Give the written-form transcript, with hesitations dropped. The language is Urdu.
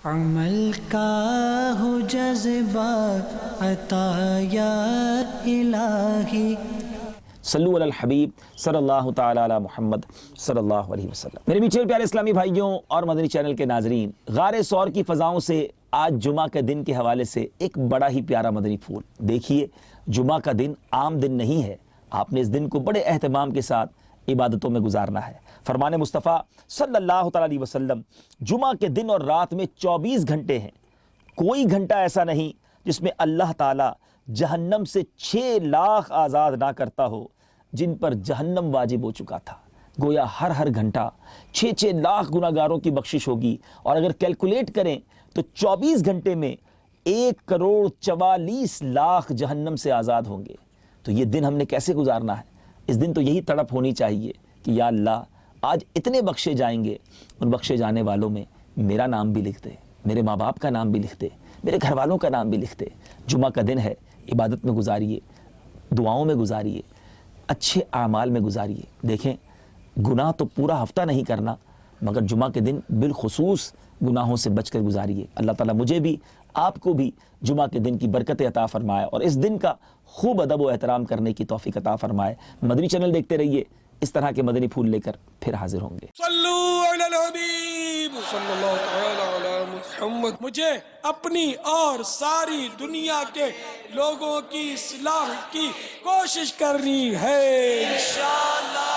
عمل کا ہو جذبہ عطا یا الہی. صلو علی الحبیب صلی اللہ تعالی علی محمد صلی اللہ علیہ وسلم. میرے میٹھے پیارے اسلامی بھائیوں اور مدنی چینل کے ناظرین، غار ثور کی فضاؤں سے آج جمعہ کے دن کے حوالے سے ایک بڑا ہی پیارا مدنی پھول. دیکھیے، جمعہ کا دن عام دن نہیں ہے. آپ نے اس دن کو بڑے اہتمام کے ساتھ عبادتوں میں گزارنا ہے. فرمان مصطفیٰ صلی اللہ تعالی علیہ وسلم، جمعہ کے دن اور رات میں 24 گھنٹے ہیں. کوئی گھنٹہ ایسا نہیں جس میں اللہ تعالیٰ جہنم سے 6 لاکھ آزاد نہ کرتا ہو جن پر جہنم واجب ہو چکا تھا. گویا ہر گھنٹہ 6 لاکھ گناہ گاروں کی بخشش ہوگی. اور اگر کیلکولیٹ کریں تو 24 گھنٹے میں 1,44,00,000 جہنم سے آزاد ہوں گے. تو یہ دن ہم نے کیسے گزارنا ہے؟ اس دن تو یہی تڑپ ہونی چاہیے کہ یا اللہ آج اتنے بخشے جائیں گے، ان بخشے جانے والوں میں میرا نام بھی لکھ دے، میرے ماں باپ کا نام بھی لکھ دے، میرے گھر والوں کا نام بھی لکھ دے. جمعہ کا دن ہے، عبادت میں گزاریے، دعاؤں میں گزاریے، اچھے اعمال میں گزاریے. دیکھیں، گناہ تو پورا ہفتہ نہیں کرنا، مگر جمعہ کے دن بالخصوص گناہوں سے بچ کر گزاریے. اللہ تعالیٰ مجھے بھی آپ کو بھی جمعہ کے دن کی برکت عطا فرمائے اور اس دن کا خوب ادب و احترام کرنے کی توفیق عطا فرمائے. مدنی چینل دیکھتے رہیے، اس طرح کے مدنی پھول لے کر پھر حاضر ہوں گے. صلو علی الحبیب صلی اللہ تعالی علی محمد. مجھے اپنی اور ساری دنیا کے لوگوں کی اصلاح کی کوشش کرنی ہے انشاءاللہ.